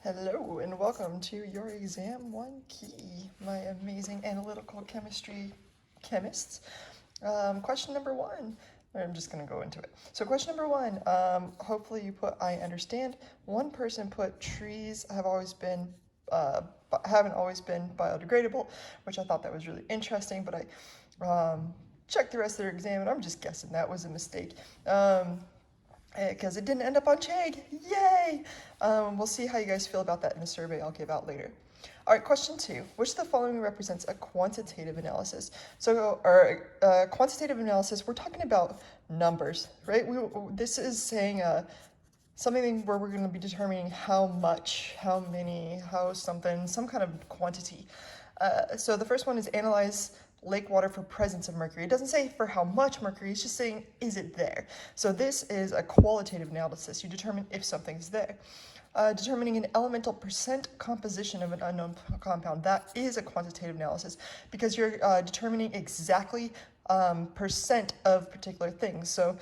Hello and welcome to your Exam 1 Key, my amazing analytical chemistry chemists. Question number 1, I'm just going to go into it. So question number 1, hopefully you put I understand. One person put trees haven't always been biodegradable, which I thought that was really interesting, but I checked the rest of their exam and I'm just guessing that was a mistake. Because it didn't end up on Chegg. Yay! We'll see how you guys feel about that in the survey I'll give out later. All right, question 2. Which of the following represents a quantitative analysis? So, quantitative analysis, we're talking about numbers, right? This is saying something where we're going to be determining how much, how many, how something, some kind of quantity. So the first one is analyze lake water for presence of mercury. It doesn't say for how much mercury, it's just saying, is it there? So this is a qualitative analysis. You determine if something's there. Determining an elemental percent composition of an unknown compound, that is a quantitative analysis because you're determining exactly percent of particular things. So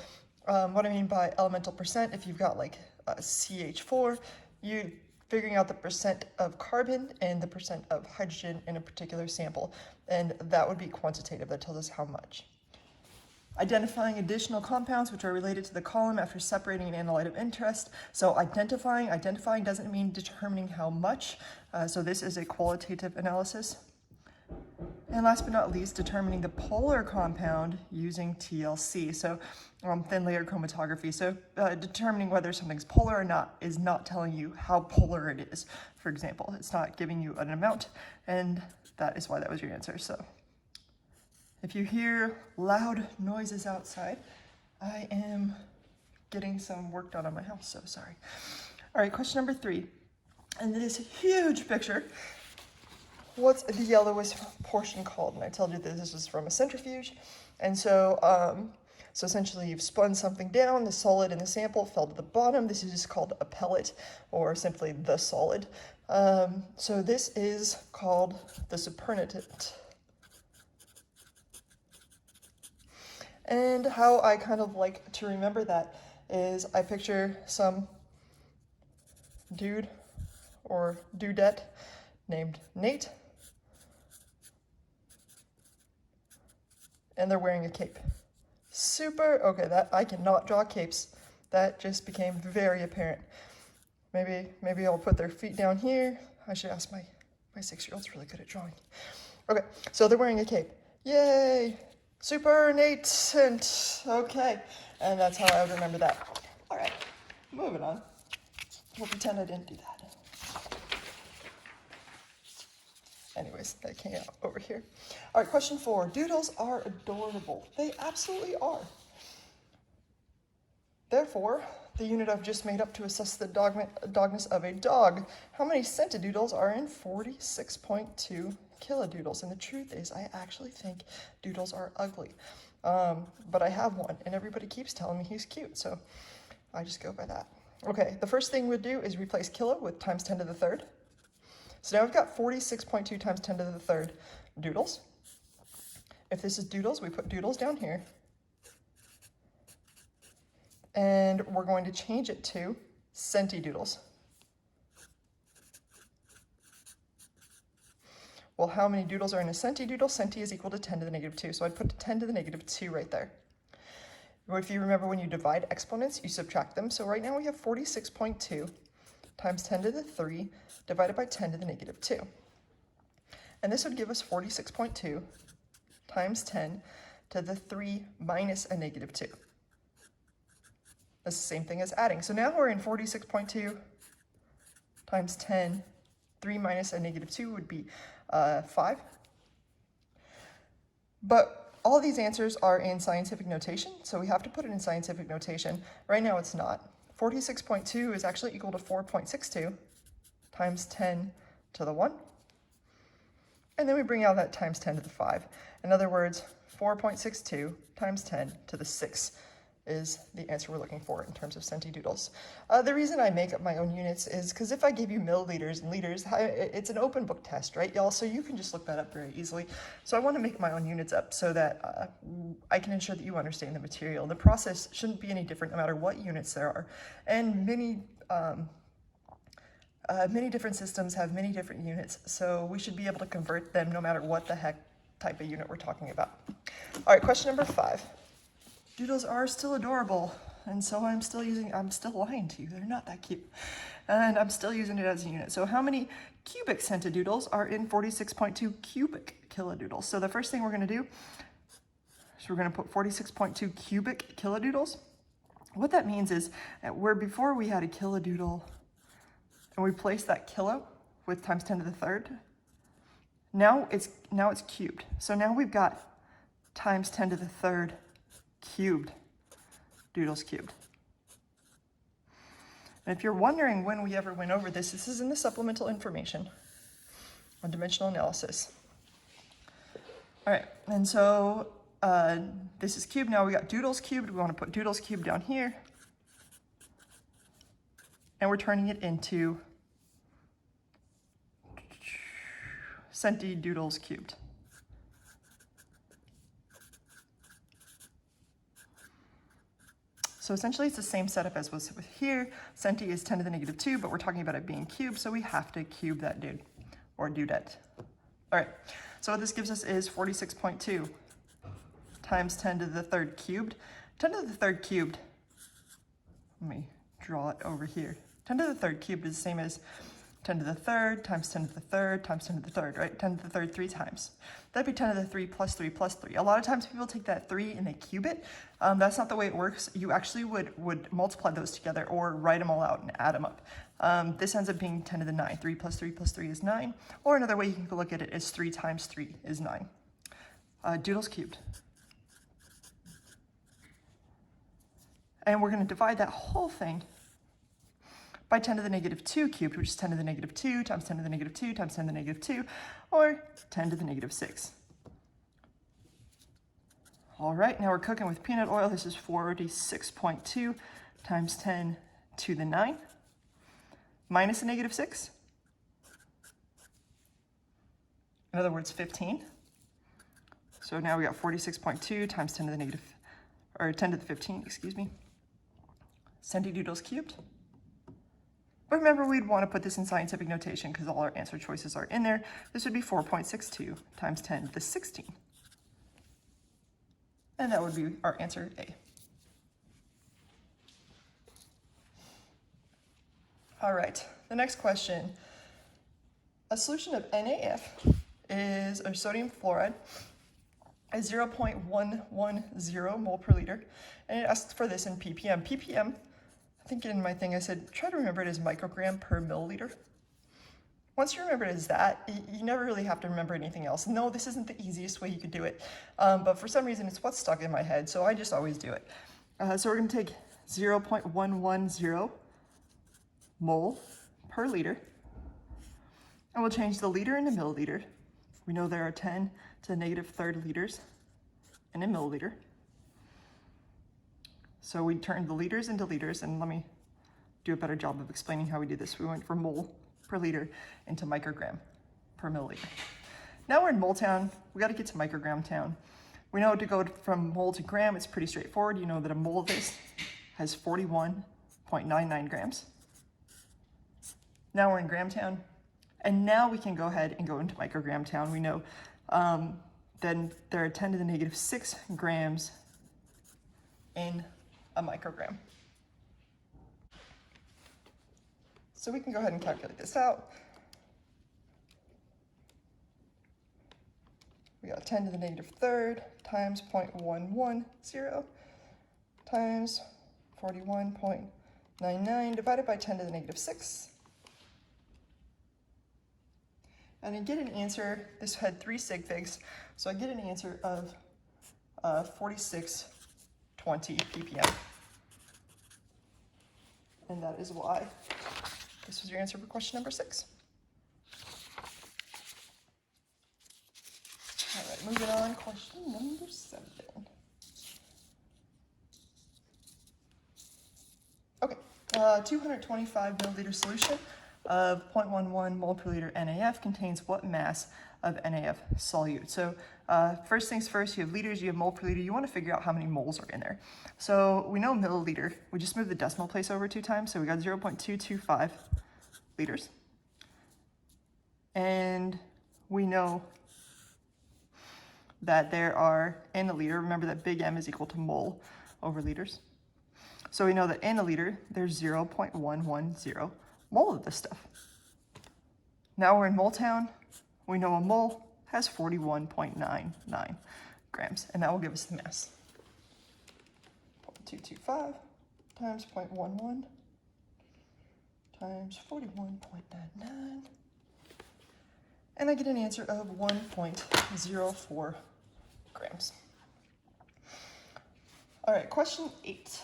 what I mean by elemental percent, if you've got like CH4, you figuring out the percent of carbon and the percent of hydrogen in a particular sample. And that would be quantitative, that tells us how much. Identifying additional compounds which are related to the column after separating an analyte of interest. So identifying doesn't mean determining how much. So this is a qualitative analysis. And last but not least, determining the polar compound using TLC, so thin layer chromatography. So determining whether something's polar or not is not telling you how polar it is, for example. It's not giving you an amount, and that is why that was your answer. So if you hear loud noises outside, I am getting some work done on my house, so sorry. All right, question number 3. And this huge picture. What's the yellowish portion called? And I told you that this is from a centrifuge. And so, so essentially you've spun something down, the solid in the sample fell to the bottom. This is just called a pellet, or simply the solid. So this is called the supernatant. And how I kind of like to remember that is I picture some dude or dudette named Nate, and they're wearing a cape. Okay, that I cannot draw capes. That just became very apparent. Maybe I'll put their feet down here. I should ask my 6-year-old's really good at drawing. Okay, so they're wearing a cape. Yay! Supernatant. Okay, and that's how I would remember that. All right, moving on. We'll pretend I didn't do that. Anyways, that came out over here. All right, question 4. Doodles are adorable. They absolutely are. Therefore, the unit I've just made up to assess the dogness of a dog. How many centidoodles are in 46.2 kilodoodles? And the truth is, I actually think doodles are ugly. But I have one, and everybody keeps telling me he's cute, so I just go by that. Okay, the first thing we'll do is replace kilo with times 10 to the third. So now we've got 46.2 times 10 to the third doodles. If this is doodles, we put doodles down here. And we're going to change it to centidoodles. Well, how many doodles are in a centidoodle? Centi is equal to 10 to the negative 2. So I'd put 10 to the negative 2 right there. If you remember, when you divide exponents, you subtract them. So right now we have 46.2 times 10 to the 3 divided by 10 to the negative 2. And this would give us 46.2 times 10 to the 3 minus a negative 2. That's the same thing as adding. So now we're in 46.2 times 10, 3 minus a negative 2 would be 5. But all these answers are in scientific notation, so we have to put it in scientific notation. Right now it's not. 46.2 is actually equal to 4.62 times 10 to the 1. And then we bring out that times 10 to the 5. In other words, 4.62 times 10 to the 6 is the answer we're looking for in terms of centidoodles. The reason I make up my own units is because if I give you milliliters and liters, it's an open book test, right, y'all? So you can just look that up very easily. So I want to make my own units up so that I can ensure that you understand the material. The process shouldn't be any different no matter what units there are. And many Many different systems have many different units, so we should be able to convert them no matter what the heck type of unit we're talking about. All right, question number 5. Doodles are still adorable, and so I'm still lying to you. They're not that cute. And I'm still using it as a unit. So how many cubic centidoodles are in 46.2 cubic kilodoodles? So the first thing we're going to do is we're going to put 46.2 cubic kilodoodles. What that means is that before we had a kilodoodle and we placed that kilo with times 10 to the third, now it's cubed. So now we've got times 10 to the third cubed, doodles cubed. And if you're wondering when we ever went over this, this is in the supplemental information on dimensional analysis. All right, and so this is cubed. Now we got doodles cubed. We want to put doodles cubed down here. And we're turning it into centidoodles cubed. So essentially it's the same setup as was with here. Centi is 10 to the negative 2, but we're talking about it being cubed, so we have to cube that dude, or dudette. All right, so what this gives us is 46.2 times 10 to the third cubed. 10 to the third cubed, let me draw it over here. 10 to the third cubed is the same as 10 to the third times 10 to the third times 10 to the third, right? 10 to the third 3 times. That'd be 10 to the 3 plus 3 plus 3. A lot of times people take that 3 and they cube it. That's not the way it works. You actually would multiply those together or write them all out and add them up. This ends up being 10 to the 9. 3 plus 3 plus 3 is 9. Or another way you can look at it is 3 times 3 is 9. Doodles cubed. And we're going to divide that whole thing by 10 to the negative 2 cubed, which is 10 to the negative 2 times 10 to the negative 2 times 10 to the negative 2, or 10 to the negative 6. All right, now we're cooking with peanut oil. This is 46.2 times 10 to the 9 minus a negative 6. In other words, 15. So now we got 46.2 times 10 to the negative, or 10 to the 15, excuse me. Centidoodles cubed. But remember, we'd want to put this in scientific notation because all our answer choices are in there. This would be 4.62 times 10 to the 16. And that would be our answer A. All right, the next question. A solution of NaF is, or sodium fluoride, is 0.110 mole per liter. And it asks for this in ppm. ppm, I think in my thing I said, try to remember it as microgram per milliliter. Once you remember it as that, you never really have to remember anything else. No, this isn't the easiest way you could do it, but for some reason it's what's stuck in my head, so I just always do it. So we're going to take 0.110 mole per liter, and we'll change the liter into milliliter. We know there are 10 to the negative third liters in a milliliter. So we turned the liters into liters, and let me do a better job of explaining how we did this. We went from mole per liter into microgram per milliliter. Now we're in mole town. We got to get to microgram town. We know to go from mole to gram, it's pretty straightforward. You know that a mole of this has 41.99 grams. Now we're in gram town, and now we can go ahead and go into microgram town. We know then there are 10 to the negative 6 grams in a microgram. So we can go ahead and calculate this out. We got 10 to the negative third times 0.110 times 41.99 divided by 10 to the negative 6. And I get an answer, this had 3 sig figs, so I get an answer of 4620 ppm. And that is why this was your answer for question number 6. All right, moving on, question number 7. Okay, 225 milliliter solution of 0.11 mole per liter NaF contains what mass of NaF solute? So first things first, you have liters, you have mole per liter. You want to figure out how many moles are in there. So we know milliliter. We just moved the decimal place over 2 times, so we got 0.225 liters. And we know that there are, in a liter, remember that big M is equal to mole over liters. So we know that in a liter, there's 0.110 mole of this stuff. Now we're in mole town. We know a mole has 41.99 grams, and that will give us the mass. 0.225 times 0.11 times 41.99. And I get an answer of 1.04 grams. All right, question 8.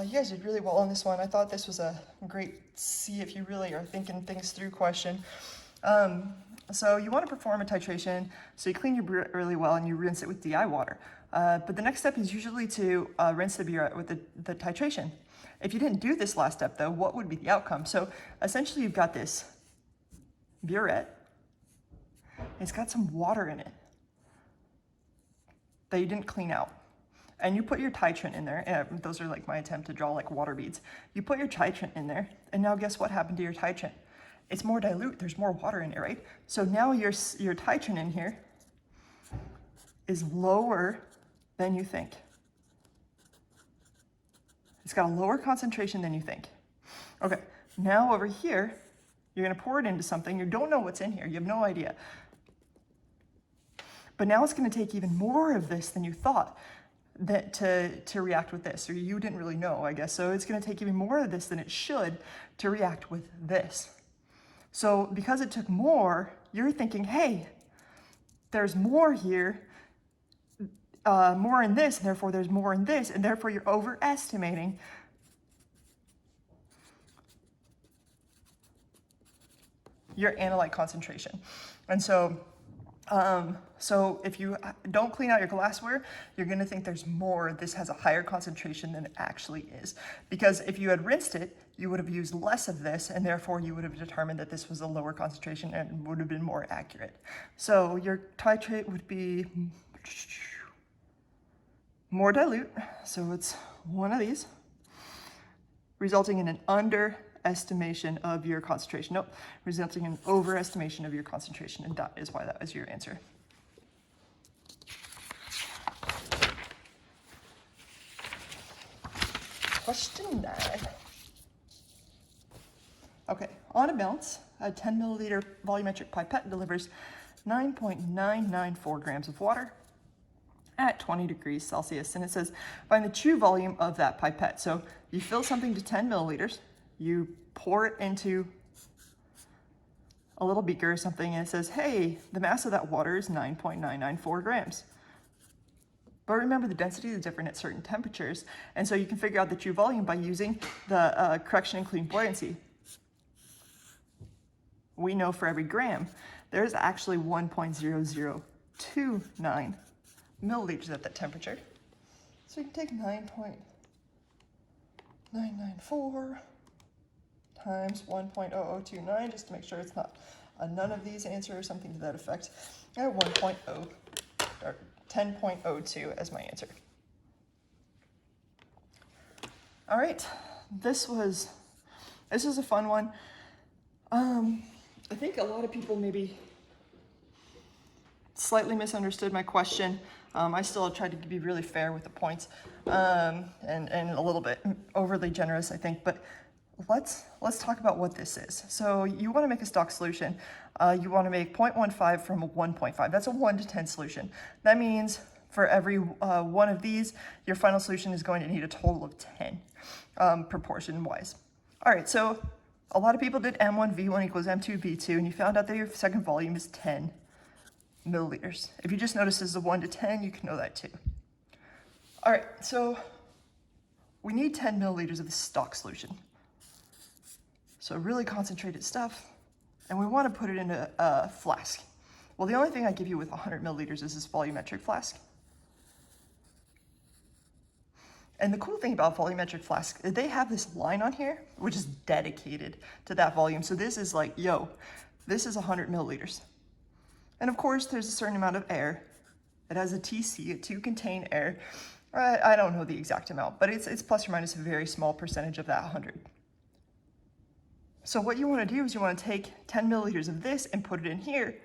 You guys did really well on this one. I thought this was a great see if you really are thinking things through question. So you want to perform a titration, so you clean your beer really well and you rinse it with DI water. But the next step is usually to rinse the beer with the titration. If you didn't do this last step though, what would be the outcome? So essentially you've got this burette. It's got some water in it that you didn't clean out. And you put your titrant in there, and those are like my attempt to draw like water beads. You put your titrant in there, and now guess what happened to your titrant? It's more dilute, there's more water in it, right? So now your titrant in here is lower than you think. It's got a lower concentration than you think. Okay, now over here, you're gonna pour it into something, you don't know what's in here, you have no idea. But now it's gonna take even more of this than you thought to react with this, or you didn't really know, I guess. So it's gonna take even more of this than it should to react with this. So because it took more, you're thinking, hey, there's more here, more in this, and therefore there's more in this, and therefore you're overestimating your analyte concentration. And so if you don't clean out your glassware, you're gonna think there's more, this has a higher concentration than it actually is. Because if you had rinsed it, you would have used less of this, and therefore you would have determined that this was a lower concentration and would have been more accurate. So your titrate would be more dilute, so it's one of these, resulting in an underestimation of your concentration. Nope, resulting in overestimation of your concentration, and that is why that was your answer. Question 9. Okay, on a balance, a 10 milliliter volumetric pipette delivers 9.994 grams of water at 20 degrees Celsius. And it says, find the true volume of that pipette. So you fill something to 10 milliliters, you pour it into a little beaker or something, and it says, hey, the mass of that water is 9.994 grams. But remember, the density is different at certain temperatures, and so you can figure out the true volume by using the correction including buoyancy. We know for every gram, there's actually 1.0029 milliliters at that temperature. So you can take 9.994 times 1.0029, just to make sure it's not a none of these answer or something to that effect. I have 10.02 as my answer. All right, this was a fun one. I think a lot of people maybe slightly misunderstood my question. I still tried to be really fair with the points, and a little bit overly generous, I think. But let's talk about what this is. So you want to make a stock solution. You want to make 0.15 from a 1.5. That's a 1 to 10 solution. That means for every one of these, your final solution is going to need a total of 10, proportion-wise. All right, so a lot of people did M1 V1 equals M2 V2, and you found out that your second volume is 10 milliliters. If you just notice this is a 1 to 10, you can know that too. All right, so we need 10 milliliters of the stock solution. So really concentrated stuff, and we want to put it in a flask. Well, the only thing I give you with 100 milliliters is this volumetric flask. And the cool thing about volumetric flask, they have this line on here, which is dedicated to that volume. So this is like, yo, this is 100 milliliters. And of course, there's a certain amount of air. It has a TC, to contain air. I don't know the exact amount, but it's plus or minus a very small percentage of that 100. So what you want to do is you want to take 10 milliliters of this and put it in here,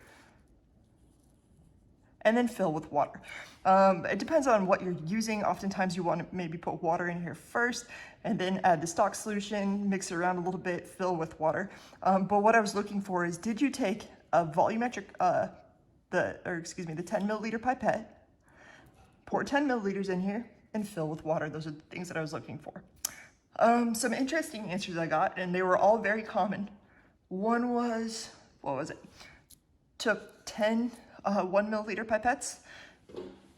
and then fill with water. It depends on what you're using. Oftentimes you want to maybe put water in here first and then add the stock solution, mix it around a little bit, fill with water. But what I was looking for is, did you take a volumetric, the 10 milliliter pipette, pour 10 milliliters in here and fill with water? Those are the things that I was looking for. Some interesting answers I got, and they were all very common. One was, what was it? Took 10 1 milliliter pipettes,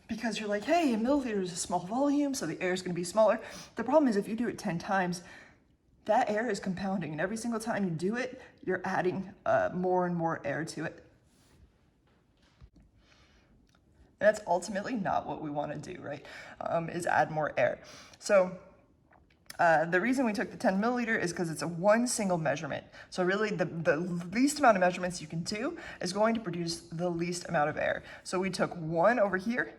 because you're like, hey, a milliliter is a small volume, so the air is going to be smaller. The problem is if you do it 10 times, that air is compounding, and every single time you do it, you're adding more and more air to it. And that's ultimately not what we want to do, right? Is add more air. So the reason we took the 10 milliliter is because it's a one single measurement. So really the least amount of measurements you can do is going to produce the least amount of air. So we took one over here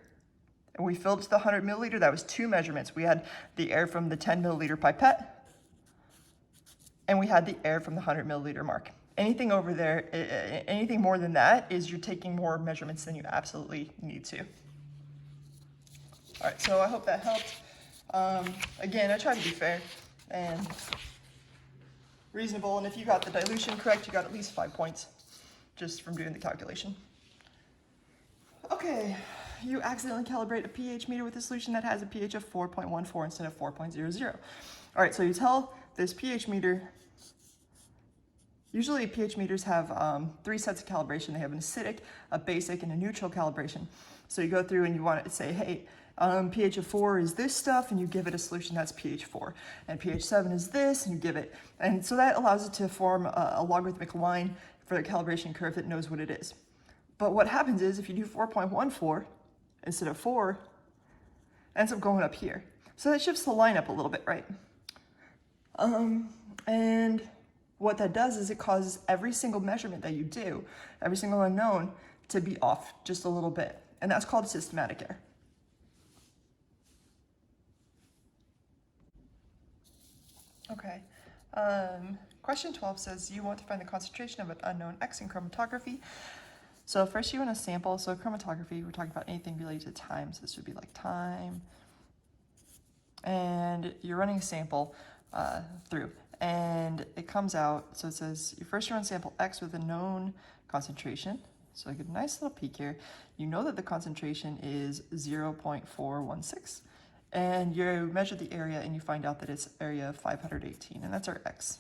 and we filled to the 100 milliliter. That was 2 measurements. We had the air from the 10 milliliter pipette and we had the air from the 100 milliliter mark. Anything over there, anything more than that is you're taking more measurements than you absolutely need to. All right, so I hope that helped. Again, I tried to be fair and reasonable, and if you got the dilution correct, you got at least 5 points just from doing the calculation. Okay, you accidentally calibrate a pH meter with a solution that has a pH of 4.14 instead of 4.00. All right, so you tell this pH meter, usually pH meters have 3 sets of calibration. They have an acidic, a basic, and a neutral calibration. So you go through and you want to say, hey, pH of 4 is this stuff, and you give it a solution that's pH 4. And pH 7 is this, and you give it. And so that allows it to form a logarithmic line for the calibration curve that knows what it is. But what happens is if you do 4.14 instead of 4, it ends up going up here. So that shifts the line up a little bit, right? And what that does is it causes every single measurement that you do, every single unknown, to be off just a little bit. And that's called systematic error. Okay, question 12 says you want to find the concentration of an unknown X in chromatography. So first you want to sample. So chromatography, we're talking about anything related to time. So this would be like time. And you're running a sample through, and it comes out. So it says you first run sample X with a known concentration. So I get a nice little peak here. You know that the concentration is 0.416. And you measure the area and you find out that it's area 518, and that's our X.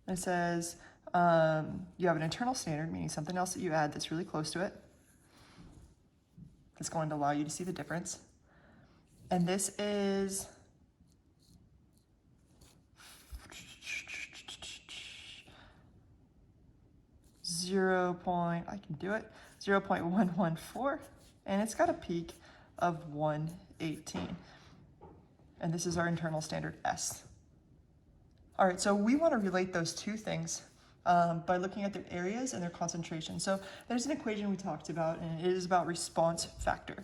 It says you have an internal standard, meaning something else that you add that's really close to it. That's going to allow you to see the difference. And this is I can do it, 0.114. And it's got a peak of 118. And this is our internal standard S. All right, so we want to relate those two things by looking at their areas and their concentration. So there's an equation we talked about, and it is about response factor.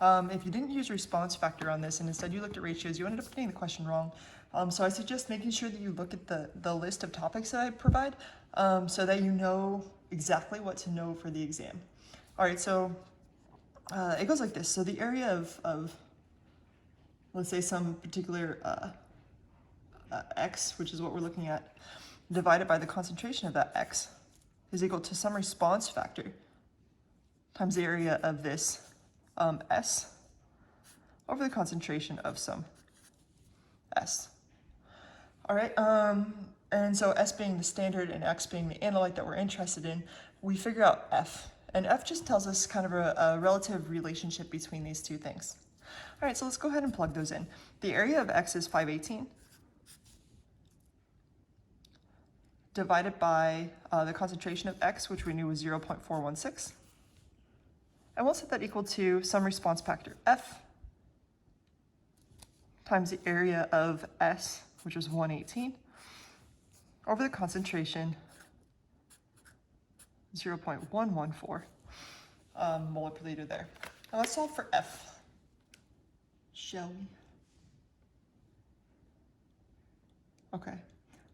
If you didn't use response factor on this and instead you looked at ratios, you ended up getting the question wrong. So I suggest making sure that you look at the list of topics that I provide so that you know exactly what to know for the exam. All right, so it goes like this. So the area of let's say some particular X, which is what we're looking at, divided by the concentration of that X is equal to some response factor times the area of this S over the concentration of some S. All right, and so S being the standard and X being the analyte that we're interested in, we figure out F. And F just tells us kind of a relative relationship between these two things. All right, so let's go ahead and plug those in. The area of X is 518 divided by the concentration of X, which we knew was 0.416. And we'll set that equal to some response factor F times the area of S, which was 118, over the concentration 0.114 molar per liter there. Now let's solve for F, shall we? Okay,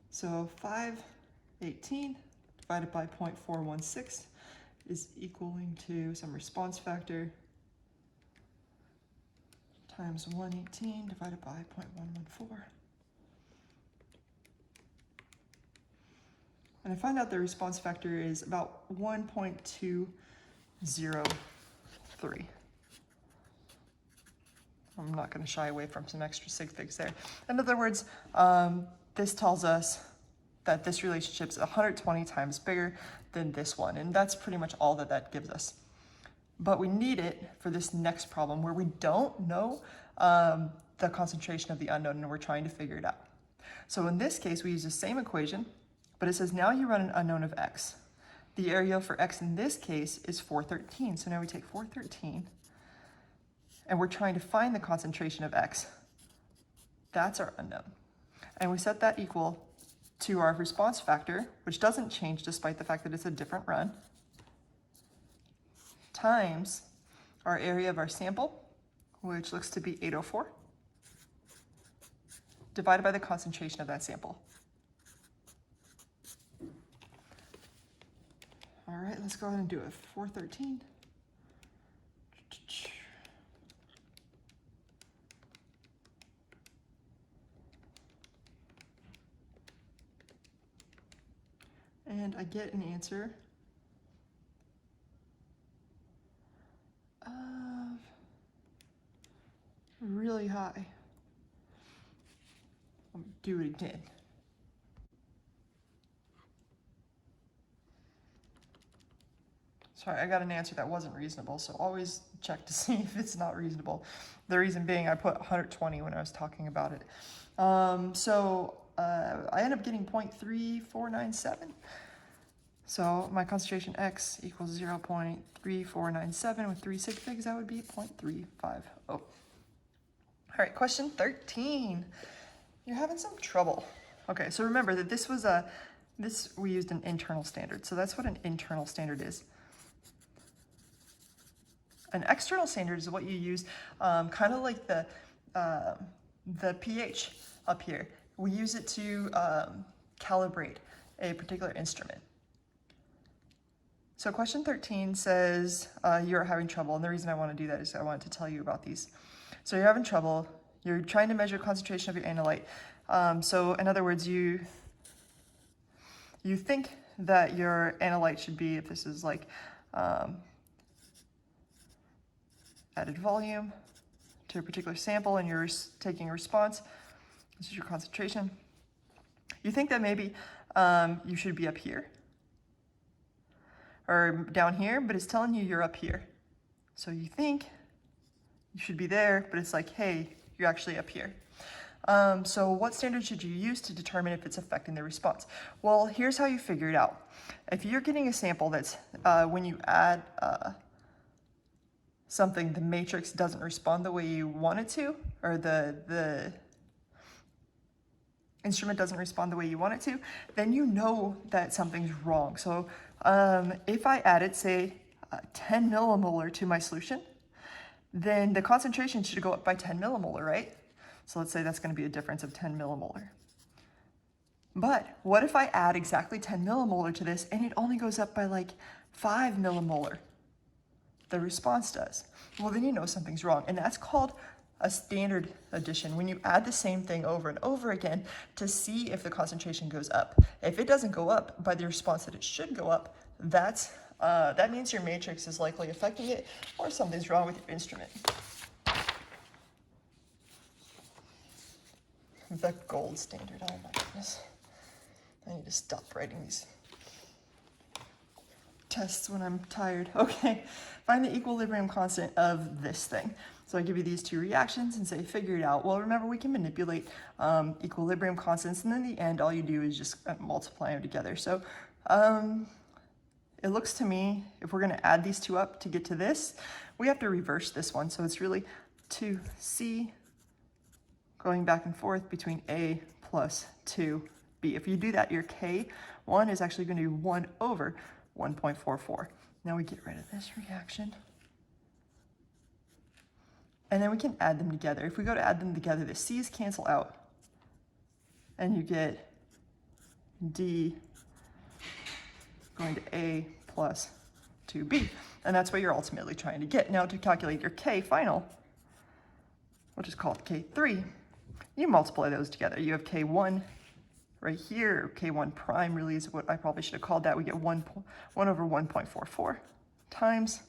so 518 divided by 0.416 is equaling to some response factor times 118 divided by 0.114. And I find out the response factor is about 1.203. I'm not going to shy away from some extra sig figs there. In other words, this tells us that this relationship is 120 times bigger than this one, and that's pretty much all that that gives us. But we need it for this next problem where we don't know the concentration of the unknown and we're trying to figure it out. So in this case, we use the same equation, but it says now you run an unknown of x. The area for x in this case is 413. So now we take 413 and we're trying to find the concentration of x. That's our unknown. And we set that equal to our response factor, which doesn't change despite the fact that it's a different run, times our area of our sample, which looks to be 804, divided by the concentration of that sample. All right, let's go ahead and do it. 413. And I get an answer of really high. I'll do it again. Sorry, I got an answer that wasn't reasonable, so always check to see if it's not reasonable. The reason being I put 120 when I was talking about it. I end up getting 0.3497. So my concentration X equals 0.3497 with 3 sig figs, that would be 0.350. All right, question 13. You're having some trouble. Okay, so remember that this was we used an internal standard. So that's what an internal standard is. An external standard is what you use, kind of like the pH up here. We use it to calibrate a particular instrument. So question 13 says you're having trouble, and the reason I want to do that is I wanted to tell you about these. So you're having trouble, you're trying to measure concentration of your analyte. So in other words, you think that your analyte should be, if this is like added volume to a particular sample and you're taking a response, this is your concentration. You think that maybe you should be up here or down here, but it's telling you you're up here. So you think you should be there, but it's like, hey, you're actually up here. So what standard should you use to determine if it's affecting the response? Well, here's how you figure it out. If you're getting a sample that's, when you add something, the matrix doesn't respond the way you want it to, or the instrument doesn't respond the way you want it to, then you know that something's wrong. So if I added, say, 10 millimolar to my solution, then the concentration should go up by 10 millimolar, right? So let's say that's going to be a difference of 10 millimolar. But what if I add exactly 10 millimolar to this and it only goes up by like 5 millimolar? The response does. Well, then you know something's wrong. And that's called a standard addition, when you add the same thing over and over again to see if the concentration goes up. If it doesn't go up by the response that it should go up, that means your matrix is likely affecting it or something's wrong with your instrument. The gold standard, oh my goodness. I need to stop writing these tests when I'm tired. Okay, find the equilibrium constant of this thing. So I give you these two reactions and say, figure it out. Well, remember, we can manipulate equilibrium constants, and in the end, all you do is just multiply them together. So it looks to me, if we're gonna add these two up to get to this, we have to reverse this one. So it's really 2C going back and forth between A plus 2B. If you do that, your K1 is actually going to be 1 over 1.44. Now we get rid of this reaction. And then we can add them together. If we go to add them together, the C's cancel out. and you get D going to A plus 2B. And that's what you're ultimately trying to get. Now to calculate your K final, which is called K3, you multiply those together. You have K1 right here, K1 prime really is what I probably should have called that. We get 1 over 1.44 times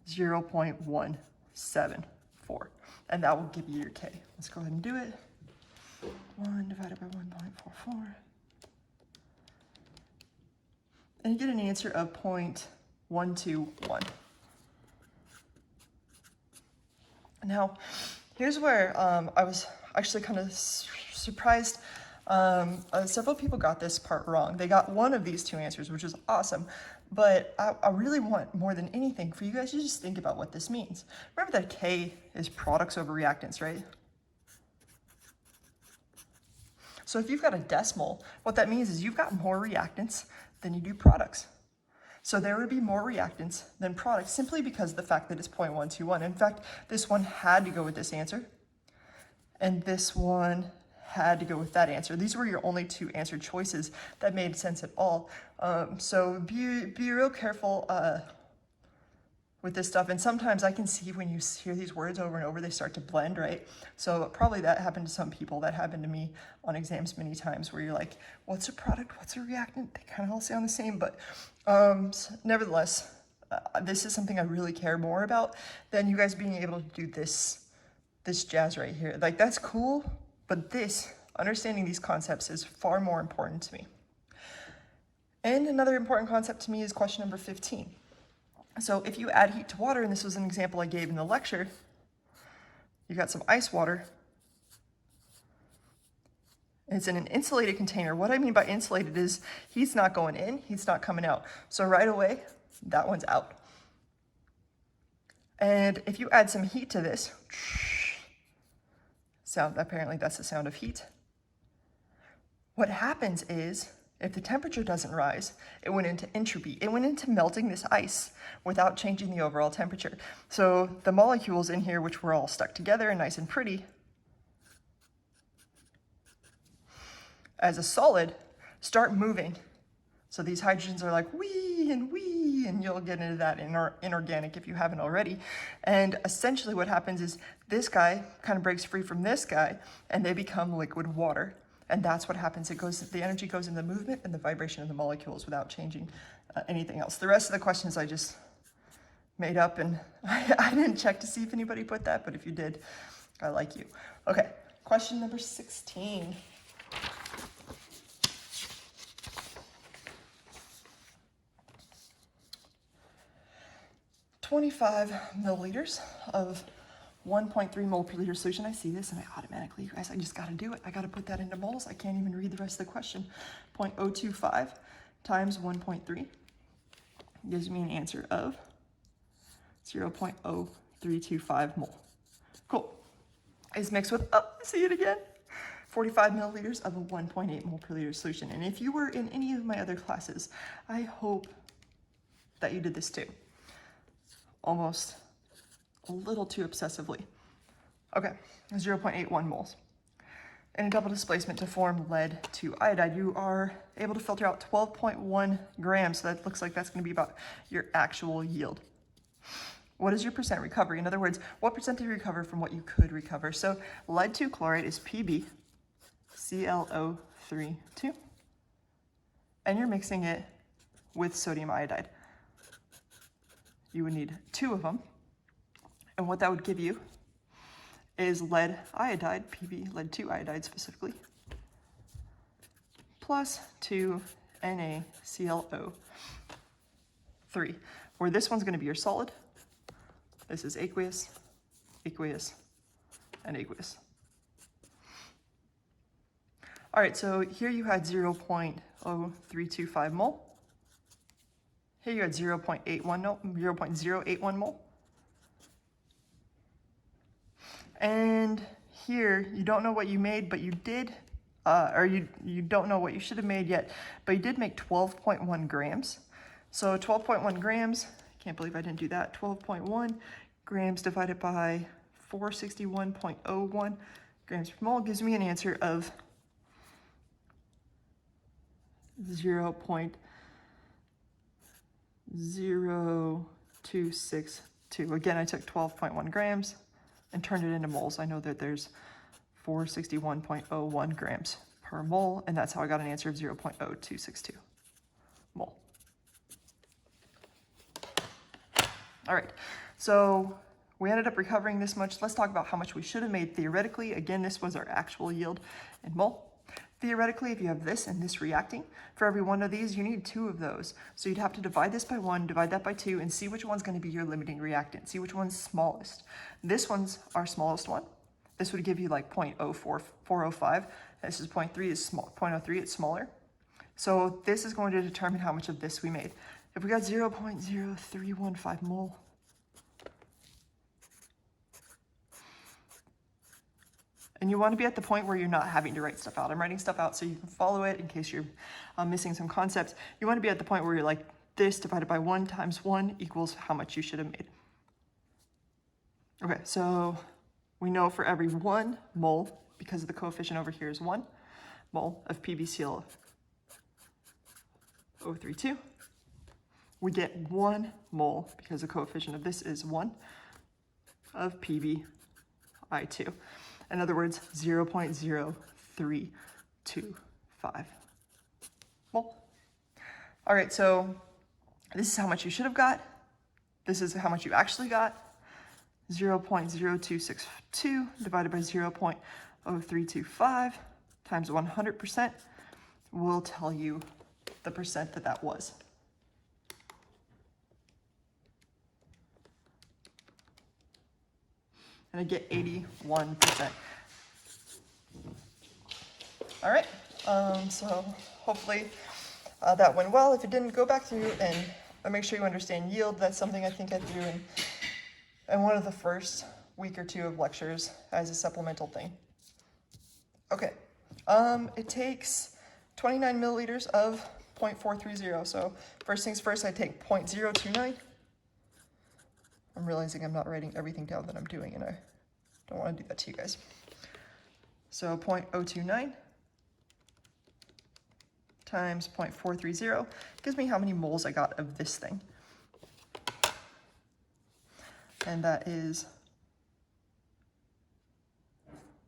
0.174. And that will give you your K. Let's go ahead and do it. 1 divided by 1.44. And you get an answer of 0.121. Now, here's where I was actually kind of surprised. Several people got this part wrong. They got one of these two answers, which is awesome. But I really want, more than anything, for you guys to just think about what this means. Remember that K is products over reactants, right? So if you've got a decimal, what that means is you've got more reactants than you do products. So there would be more reactants than products simply because of the fact that it's 0.121. In fact, this one had to go with this answer, and this one had to go with that answer. These were your only two answer choices that made sense at all. So be real careful with this stuff. And sometimes I can see when you hear these words over and over, they start to blend, right? So probably that happened to some people. That happened to me on exams many times where you're like, what's a product? What's a reactant? They kind of all sound the same, but nevertheless, this is something I really care more about than you guys being able to do this jazz right here. Like, that's cool, but understanding these concepts is far more important to me. And another important concept to me is question number 15. So if you add heat to water, and this was an example I gave in the lecture, you got some ice water. It's in an insulated container. What I mean by insulated is heat's not going in, heat's not coming out. So right away, that one's out. And if you add some heat to this, apparently that's the sound of heat. What happens is, if the temperature doesn't rise, it went into entropy. It went into melting this ice without changing the overall temperature. So the molecules in here, which were all stuck together and nice and pretty, as a solid, start moving. So these hydrogens are like wee, and you'll get into that in inorganic if you haven't already. And essentially what happens is this guy kind of breaks free from this guy, and they become liquid water. And that's what happens. The energy goes in the movement and the vibration of the molecules without changing anything else. The rest of the questions I just made up, and I didn't check to see if anybody put that, but if you did, I like you. Okay, question number 16. "25 milliliters of 1.3 mole per liter solution." I see this and I automatically, you guys, I just got to do it. I got to put that into moles. I can't even read the rest of the question. 0.025 times 1.3 gives me an answer of 0.0325 mole. Cool. Is mixed with, see it again, 45 milliliters of a 1.8 mole per liter solution. And if you were in any of my other classes, I hope that you did this too. Almost a little too obsessively. Okay, 0.81 moles. In a double displacement to form lead to iodide, you are able to filter out 12.1 grams. So that looks like that's going to be about your actual yield. What is your percent recovery? In other words, what percent do you recover from what you could recover? So lead 2 chloride is PbClO3 2. And you're mixing it with sodium iodide. You would need 2 of them. And what that would give you is lead iodide, lead 2 iodide specifically, plus 2 NaClO3, where this one's going to be your solid. This is aqueous, aqueous, and aqueous. All right, so here you had 0.0325 mole. Here you had 0.081 mole. And here, you don't know what you made, but you did, or you don't know what you should have made yet, but you did make 12.1 grams. So 12.1 grams, can't believe I didn't do that, 12.1 grams divided by 461.01 grams per mole gives me an answer of 0.0262. Again, I took 12.1 grams and turned it into moles. I know that there's 461.01 grams per mole, and that's how I got an answer of 0.0262 mole. All right, so we ended up recovering this much. Let's talk about how much we should have made theoretically. Again, this was our actual yield in mole. Theoretically, if you have this and this reacting, for every one of these, you need 2 of those. So you'd have to divide this by 1, divide that by 2, and see which one's going to be your limiting reactant. See which one's smallest. This one's our smallest one. This would give you like 0.0405. This is 0.3 is small, 0.03, it's smaller. So this is going to determine how much of this we made. If we got 0.0315 mole, and you want to be at the point where you're not having to write stuff out. I'm writing stuff out so you can follow it in case you're missing some concepts. You want to be at the point where you're like, this divided by 1 times 1 equals how much you should have made. Okay, so we know for every 1 mole, because of the coefficient over here is 1 mole of PbCl032, we get 1 mole, because the coefficient of this is 1, of PbI2. In other words, 0.0325 mole. All right, so this is how much you should have got. This is how much you actually got. 0.0262 divided by 0.0325 times 100% will tell you the percent that that was. And I get 81%. All right, so hopefully that went well. If it didn't, go back through and make sure you understand yield. That's something I think I threw in one of the first week or 2 of lectures as a supplemental thing. Okay, it takes 29 milliliters of 0.430. So first things first, I take 0.029. I'm realizing I'm not writing everything down that I'm doing, and I don't want to do that to you guys. So 0.029 times 0.430 gives me how many moles I got of this thing. And that is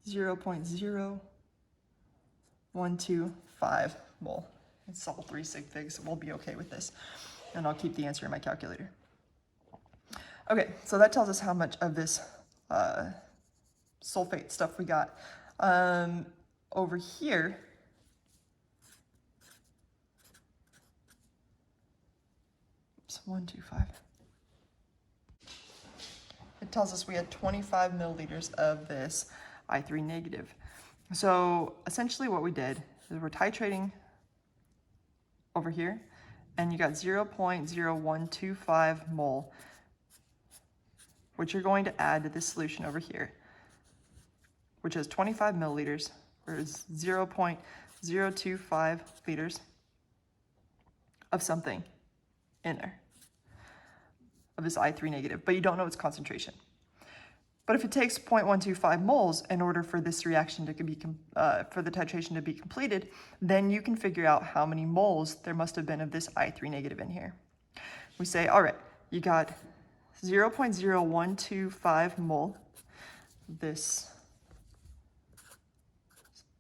0.0125 mole. It's all 3 sig figs, so we'll be okay with this. And I'll keep the answer in my calculator. Okay, so that tells us how much of this sulfate stuff we got. Over here, oops, 125. It tells us we had 25 milliliters of this I3 negative. So essentially what we did is we're titrating over here, and you got 0.0125 mole, which you're going to add to this solution over here, which is 25 milliliters, whereas 0.025 liters of something in there, of this I3 negative, but you don't know its concentration. But if it takes 0.125 moles in order for this reaction to be, for the titration to be completed, then you can figure out how many moles there must have been of this I3 negative in here. We say, all right, you got 0.0125 mole, this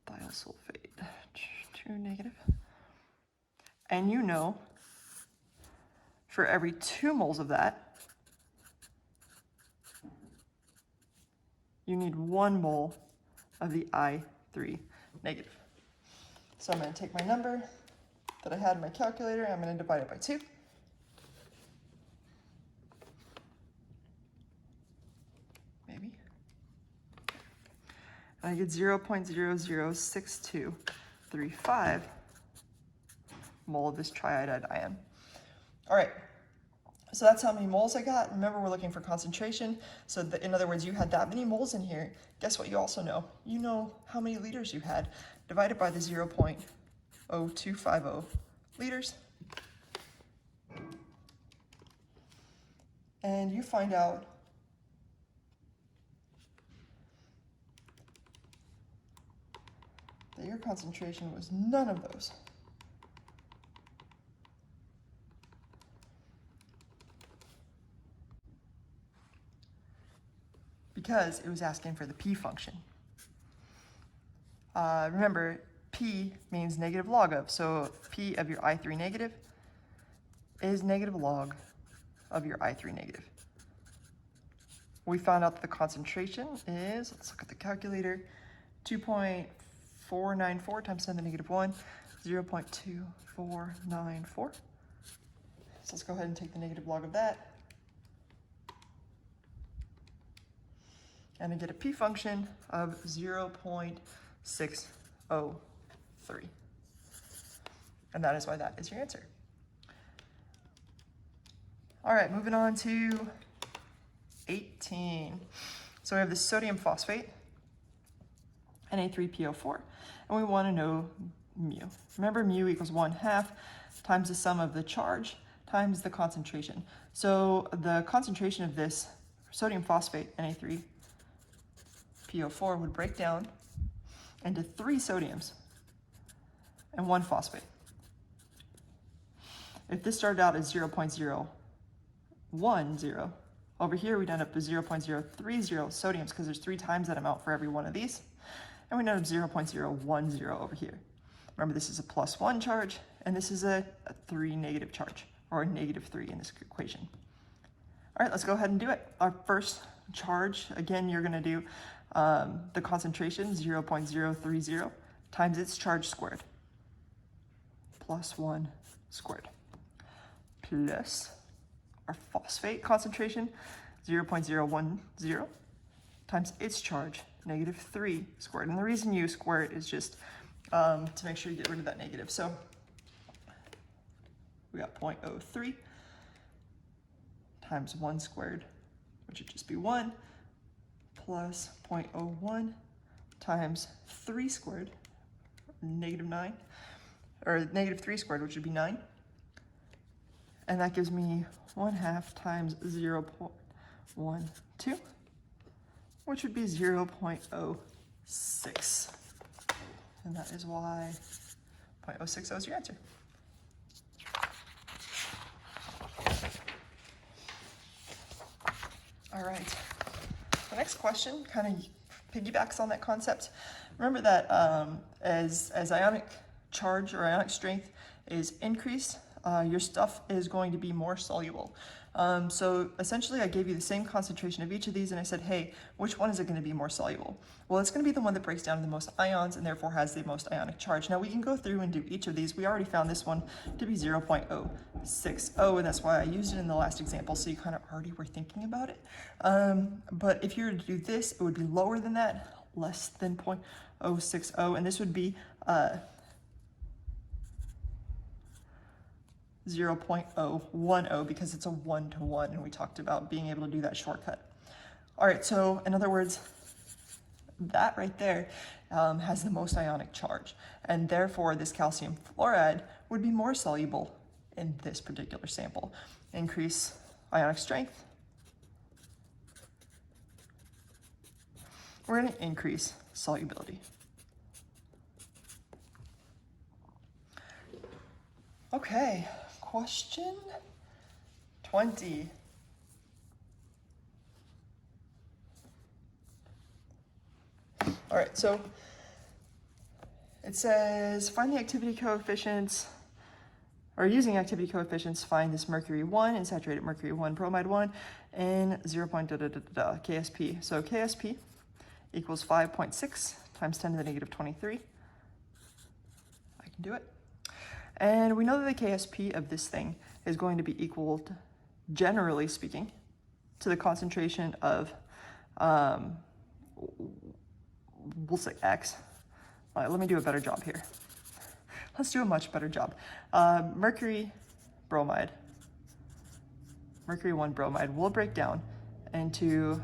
thiosulfate 2 negative, and you know for every 2 moles of that, you need 1 mole of the I3 negative. So I'm going to take my number that I had in my calculator, I'm going to divide it by 2. Maybe. And I get 0.006235 mole of this triiodide ion. All right. So that's how many moles I got. Remember, we're looking for concentration. So in other words, you had that many moles in here. Guess what you also know? You know how many liters you had divided by the 0.0250 liters. And you find out that your concentration was none of those. because it was asking for the p function. Remember, p means negative log of, so p of your I3 negative is negative log of your I3 negative. We found out that the concentration is, let's look at the calculator, 2.494 times 10 to the negative 1, 0.2494. So let's go ahead and take the negative log of that. And I get a p function of 0.603. And that is why that is your answer. All right, moving on to 18. So we have the sodium phosphate, Na3PO4, and we want to know mu. Remember, mu equals 1/2 times the sum of the charge times the concentration. So the concentration of this sodium phosphate, Na3PO4, would break down into 3 sodiums and 1 phosphate. If this started out as 0.010, over here we'd end up with 0.030 sodiums because there's 3 times that amount for every one of these. And we'd end up 0.010 over here. Remember, this is a +1 charge, and this is a 3 negative charge, or a -3 in this equation. All right, let's go ahead and do it. Our first charge, again, you're gonna do the concentration, 0.030, times its charge squared, +1 squared, plus our phosphate concentration, 0.010, times its charge, -3 squared. And the reason you square it is just to make sure you get rid of that negative. So we got 0.03 times 1 squared, which would just be 1, plus 0.01 times 3 squared, -9, or -3 squared, which would be 9. And that gives me 1/2 times 0.12, which would be 0.06. And that is why 0.060 is your answer. All right, the next question kind of piggybacks on that concept. Remember that as ionic charge or ionic strength is increased, your stuff is going to be more soluble. So essentially I gave you the same concentration of each of these and I said, hey, which one is it going to be more soluble? Well, it's going to be the one that breaks down the most ions and therefore has the most ionic charge. Now we can go through and do each of these. We already found this one to be 0.060, and that's why I used it in the last example, so you kind of already were thinking about it. But if you were to do this, it would be lower than that, less than 0.060, and this would be 0.010 because it's a 1-to-1, and we talked about being able to do that shortcut. All right, so in other words, that right there has the most ionic charge, and therefore this calcium fluoride would be more soluble in this particular sample. Increase ionic strength. We're going to increase solubility. Okay. Question 20. All right, so it says find the activity coefficients, or using activity coefficients, find this mercury 1 and saturated mercury 1, bromide 1, and 0.da KSP. So KSP equals 5.6 times 10 to the negative 23. I can do it. And we know that the KSP of this thing is going to be equal to, generally speaking, to the concentration of, we'll say X. All right, let me do a better job here. Let's do a much better job. Mercury bromide, mercury 1 bromide will break down into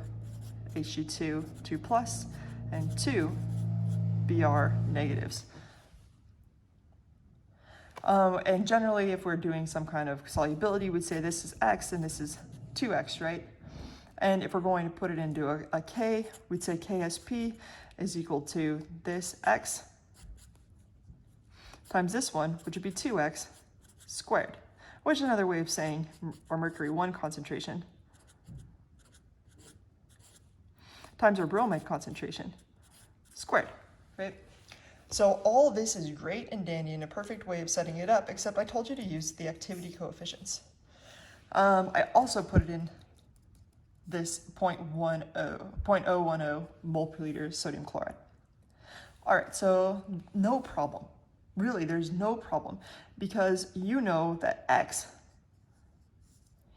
Hg2, 2+, and 2 Br negatives. And generally, if we're doing some kind of solubility, we'd say this is X and this is 2X, right? And if we're going to put it into a K, we'd say KSP is equal to this X times this one, which would be 2X squared, which is another way of saying our mercury 1 concentration times our bromide concentration squared, right? So all this is great and dandy and a perfect way of setting it up, except I told you to use the activity coefficients. I also put it in this 0.010 mole per liter sodium chloride. All right, so no problem. Really, there's no problem, because you know that X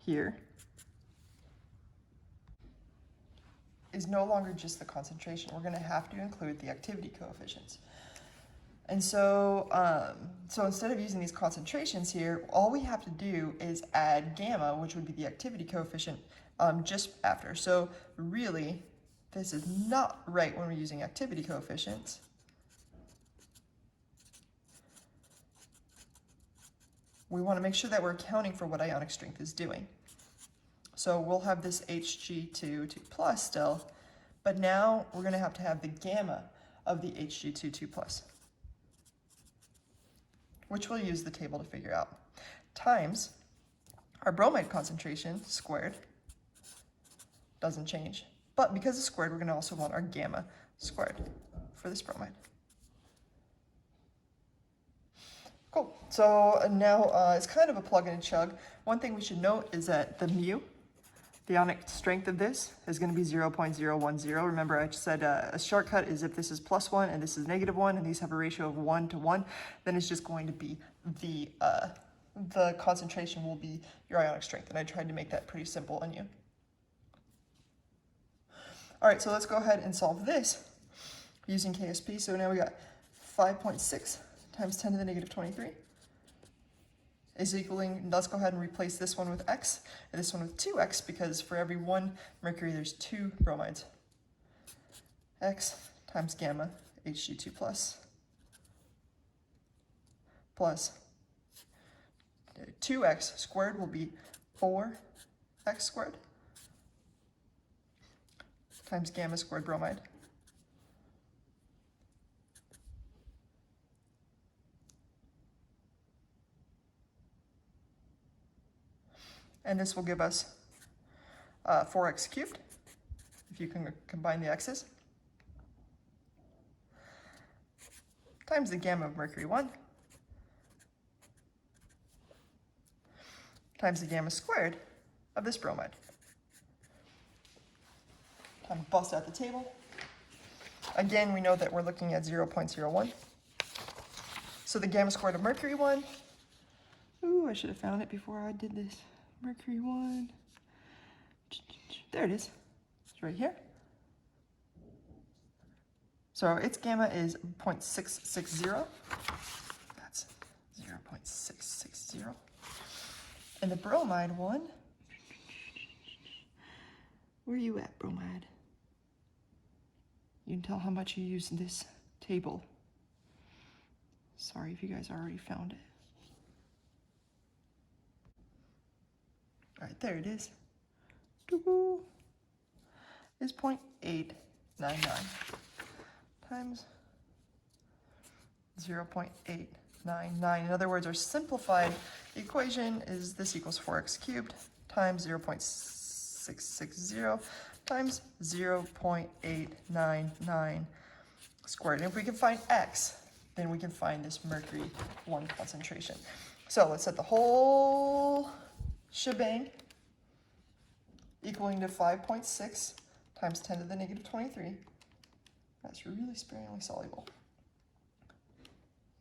here is no longer just the concentration. We're going to have to include the activity coefficients. And so, so instead of using these concentrations here, all we have to do is add gamma, which would be the activity coefficient, just after. So really, this is not right when we're using activity coefficients. We want to make sure that we're accounting for what ionic strength is doing. So we'll have this Hg2 2+ still, but now we're going to have the gamma of the Hg2 2+, which we'll use the table to figure out, times our bromide concentration squared, doesn't change, but because it's squared, we're going to also want our gamma squared for this bromide. Cool, so now it's kind of a plug and a chug. One thing we should note is that the mu, the ionic strength of this, is going to be 0.010. Remember, I just said a shortcut is if this is +1 and this is -1, and these have a ratio of 1 to 1, then it's just going to be the concentration will be your ionic strength, and I tried to make that pretty simple on you. All right, so let's go ahead and solve this using KSP. So now we got 5.6 times 10 to the negative 23 is equaling, let's go ahead and replace this one with X and this one with 2X, because for every 1 mercury, there's 2 bromides. X times gamma Hg2 plus 2X squared will be 4X squared times gamma squared bromide. And this will give us 4x cubed, if you can combine the x's, times the gamma of mercury 1, times the gamma squared of this bromide. Time to bust out the table. Again, we know that we're looking at 0.01. So the gamma squared of mercury 1, ooh, I should have found it before I did this. Mercury 1, there it is, it's right here. So its gamma is 0.660, that's 0.660. And the bromide one, where are you at, bromide? You can tell how much you use in this table. Sorry if you guys already found it. All right, there it is. Is 0.899 times 0.899. In other words, our simplified equation is this equals 4x cubed times 0.660 times 0.899 squared. And if we can find x, then we can find this mercury 1 concentration. So let's set the whole shebang equaling to 5.6 times 10 to the negative 23. That's really sparingly soluble.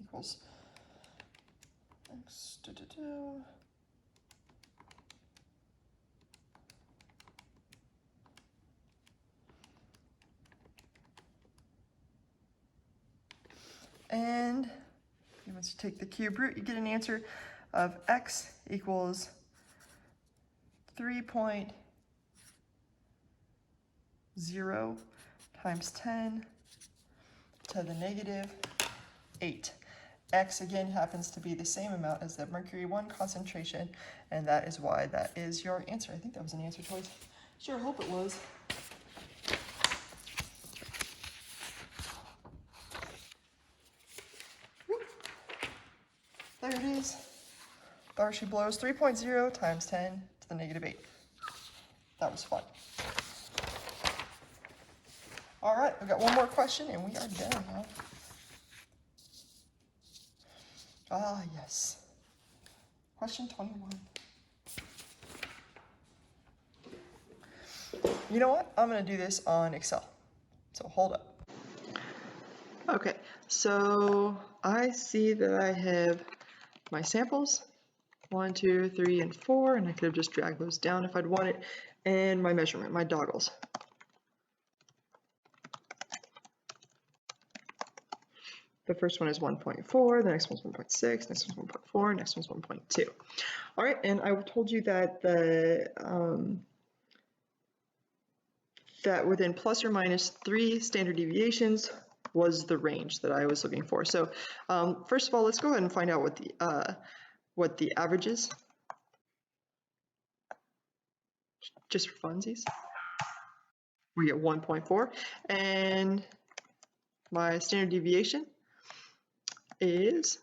Equals x . And once you take the cube root, you get an answer of x equals 3.0 times 10 to the negative 8. X again happens to be the same amount as the mercury 1 concentration, and that is why that is your answer. I think that was an answer choice. Sure hope it was. There it is. Bar she blows 3.0 times 10 to the negative 8. That was fun. All right, we got one more question and we are done, huh? Ah, yes. Question 21. You know what? I'm going to do this on Excel. So hold up. Okay, so I see that I have my samples, 1, 2, 3, and 4, and I could have just dragged those down if I'd wanted, and my measurement, my doggles. The first one is 1.4, the next one's 1.6, next one's 1.4, next one's 1.2. All right, and I told you that that within plus or minus 3 standard deviations was the range that I was looking for. So first of all, let's go ahead and find out what the average is, just for funsies. We get 1.4, and my standard deviation is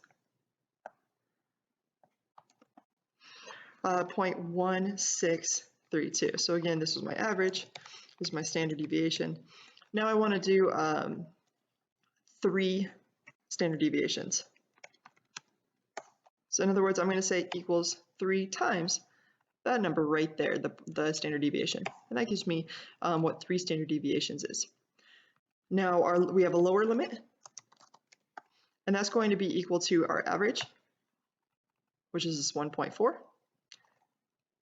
0.1632. So again, this was my average, this is my standard deviation. Now I want to do 3 standard deviations. So in other words, I'm going to say equals 3 times that number right there, the standard deviation. And that gives me what 3 standard deviations is. Now we have a lower limit, and that's going to be equal to our average, which is this 1.4,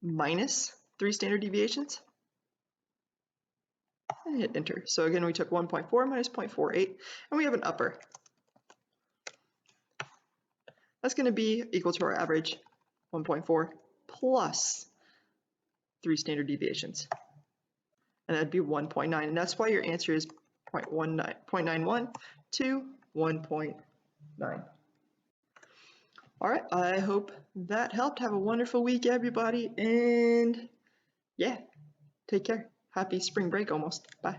minus 3 standard deviations, and hit enter. So again, we took 1.4 minus 0.48, and we have an upper. That's going to be equal to our average, 1.4, plus 3 standard deviations. And that'd be 1.9, and that's why your answer is 0.91 to 1.9. All right, I hope that helped. Have a wonderful week, everybody, and yeah, take care. Happy spring break almost. Bye.